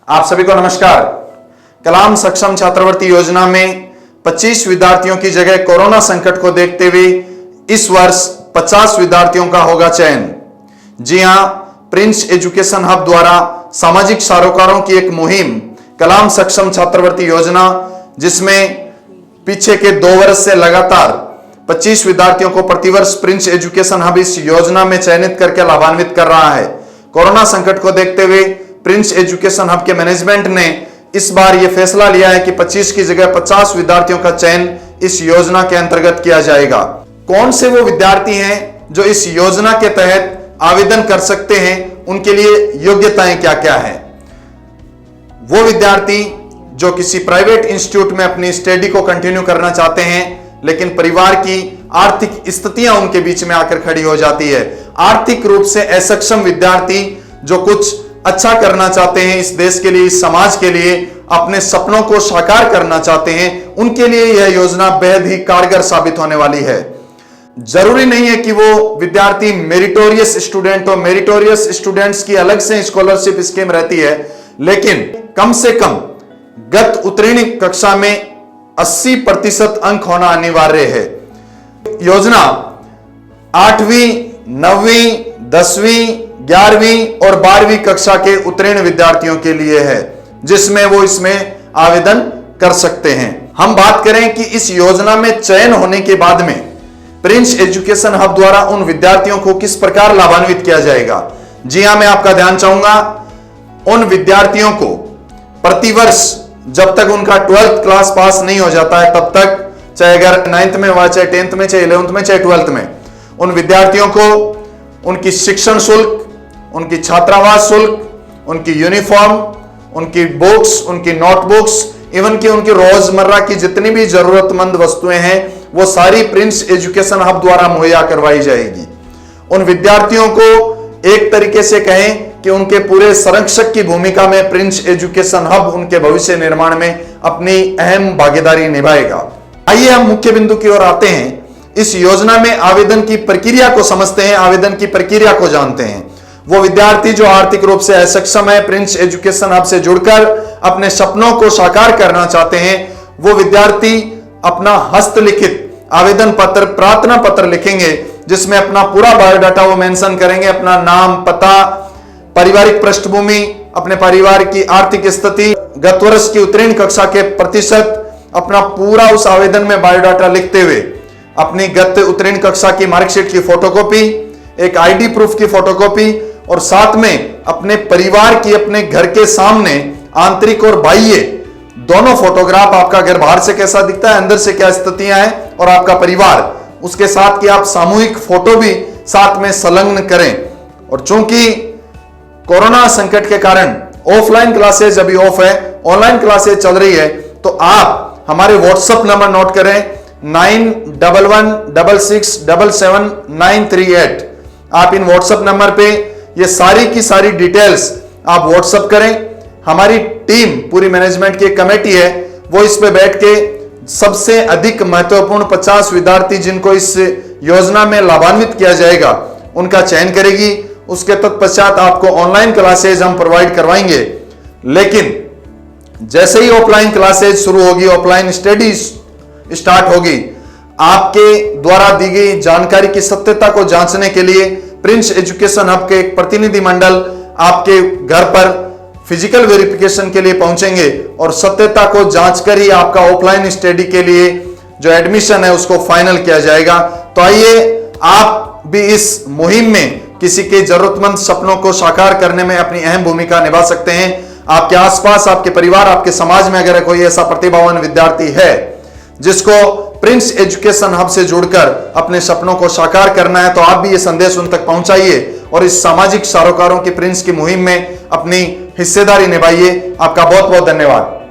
आप सभी को नमस्कार। कलाम सक्षम छात्रवृत्ति योजना में 25 विद्यार्थियों की जगह कोरोना संकट को देखते हुए इस वर्ष 50 विद्यार्थियों का होगा चयन। जी हां, प्रिंस एजुकेशन हब द्वारा सामाजिक सरोकारों की एक मुहिम कलाम सक्षम छात्रवृत्ति योजना, जिसमें पीछे के 2 वर्ष से लगातार 25 विद्यार्थियों को प्रतिवर्ष प्रिंस एजुकेशन हब इस योजना में चयनित करके लाभान्वित कर रहा है। कोरोना संकट को देखते हुए प्रिंस एजुकेशन हब के मैनेजमेंट ने इस बार यह फैसला लिया है कि 25 की जगह 50 विद्यार्थियों का चयन इस योजना के अंतर्गत किया जाएगा। कौन से वो विद्यार्थी हैं जो इस योजना के तहत आवेदन कर सकते हैं, उनके लिए योग्यताएं क्या क्या हैं? वो विद्यार्थी जो किसी प्राइवेट इंस्टीट्यूट में अपनी स्टडी को कंटिन्यू करना चाहते हैं, लेकिन परिवार की आर्थिक स्थितियां उनके बीच में आकर खड़ी हो जाती है। आर्थिक रूप से असक्षम विद्यार्थी जो कुछ अच्छा करना चाहते हैं इस देश के लिए, इस समाज के लिए, अपने सपनों को साकार करना चाहते हैं, उनके लिए यह योजना बेहद ही कारगर साबित होने वाली है। जरूरी नहीं है कि वो विद्यार्थी मेरिटोरियस स्टूडेंट हो, मेरिटोरियस स्टूडेंट्स की अलग से स्कॉलरशिप स्कीम रहती है, लेकिन कम से कम गत उत्तीर्ण कक्षा में 80% अंक होना अनिवार्य है। योजना 8वीं, 9वीं, 10वीं, 11वीं और 12वीं कक्षा के उत्तीर्ण विद्यार्थियों के लिए है, जिसमें वो इसमें आवेदन कर सकते हैं। हम बात करें कि इस योजना में चयन होने के बाद में प्रिंस एजुकेशन हब द्वारा उन विद्यार्थियों को किस प्रकार लाभान्वित किया जाएगा। जी हां, मैं आपका ध्यान चाहूंगा, उन विद्यार्थियों को प्रतिवर्ष जब तक उनका 12th क्लास पास नहीं हो जाता है तब तक, चाहे अगर 9th में हुआ, चाहे 10th में, चाहे 11th में, चाहे 12th में, उन विद्यार्थियों को उनकी शिक्षण शुल्क, उनकी छात्रावास शुल्क, उनकी यूनिफॉर्म, उनकी बुक्स, उनकी नोटबुक्स, इवन कि उनकी रोजमर्रा की जितनी भी जरूरतमंद वस्तुएं हैं वो सारी प्रिंस एजुकेशन हब द्वारा मुहैया करवाई जाएगी। उन विद्यार्थियों को एक तरीके से कहें कि उनके पूरे संरक्षक की भूमिका में प्रिंस एजुकेशन हब उनके भविष्य निर्माण में अपनी अहम भागीदारी निभाएगा। आइए हम मुख्य बिंदु की ओर आते हैं। इस योजना में आवेदन की प्रक्रिया को समझते हैं, आवेदन की प्रक्रिया को जानते हैं। वो विद्यार्थी जो आर्थिक रूप से असक्षम है, प्रिंस एजुकेशन हब से जुड़कर अपने सपनों को साकार करना चाहते हैं, वो विद्यार्थी अपना हस्तलिखित आवेदन पत्र, प्रार्थना पत्र लिखेंगे, जिसमें अपना पूरा बायोडाटा वो मेंशन करेंगे, अपना नाम, पता, पारिवारिक पृष्ठभूमि, अपने परिवार की आर्थिक स्थिति, गत वर्ष की उत्तीर्ण कक्षा के प्रतिशत, अपना पूरा उस आवेदन में बायोडाटा लिखते हुए अपनी गत उत्तीर्ण कक्षा की मार्कशीट की फोटोकॉपी, एक आईडी प्रूफ की फोटोकॉपी और साथ में अपने परिवार की, अपने घर के सामने आंतरिक और बाह्य दोनों फोटोग्राफ, आपका घर बाहर से कैसा दिखता है, अंदर से क्या स्थितियां हैं, और आपका परिवार, उसके साथ की आप सामूहिक फोटो भी साथ में संलग्न करें। और चूंकि कोरोना संकट के कारण ऑफलाइन क्लासेज अभी ऑफ है, ऑनलाइन क्लासेज चल रही है, तो आप हमारे व्हाट्सएप नंबर नोट करें 9116677938। आप इन व्हाट्सएप नंबर पे ये सारी की सारी डिटेल्स आप व्हाट्सएप करें। हमारी टीम, पूरी मैनेजमेंट की कमेटी है, वो इस पे बैठ के सबसे अधिक महत्वपूर्ण 50 विद्यार्थी जिनको इस योजना में लाभान्वित किया जाएगा उनका चयन करेगी। उसके तत्पश्चात आपको ऑनलाइन क्लासेज हम प्रोवाइड करवाएंगे, लेकिन जैसे ही ऑफलाइन क्लासेज शुरू होगी, ऑफलाइन स्टडी स्टार्ट होगी, आपके द्वारा दी गई जानकारी की सत्यता को जांचने के लिए प्रिंस एजुकेशन हब के एक प्रतिनिधि मंडल आपके घर पर फिजिकल वेरिफिकेशन के लिए पहुंचेंगे और सत्यता को जांचकर ही आपका ऑफलाइन स्टडी के लिए जो एडमिशन है उसको फाइनल किया जाएगा। तो आइए आप भी इस मुहिम में किसी के जरूरतमंद सपनों को साकार करने में अपनी अहम भूमिका निभा सकते हैं। आपके आसपास, आपके परिवार, आपके समाज में अगर कोई ऐसा प्रतिभावान विद्यार्थी है जिसको प्रिंस एजुकेशन हब से जुड़कर अपने सपनों को साकार करना है, तो आप भी ये संदेश उन तक पहुंचाइए और इस सामाजिक सरोकारों की प्रिंस की मुहिम में अपनी हिस्सेदारी निभाइए। आपका बहुत बहुत धन्यवाद।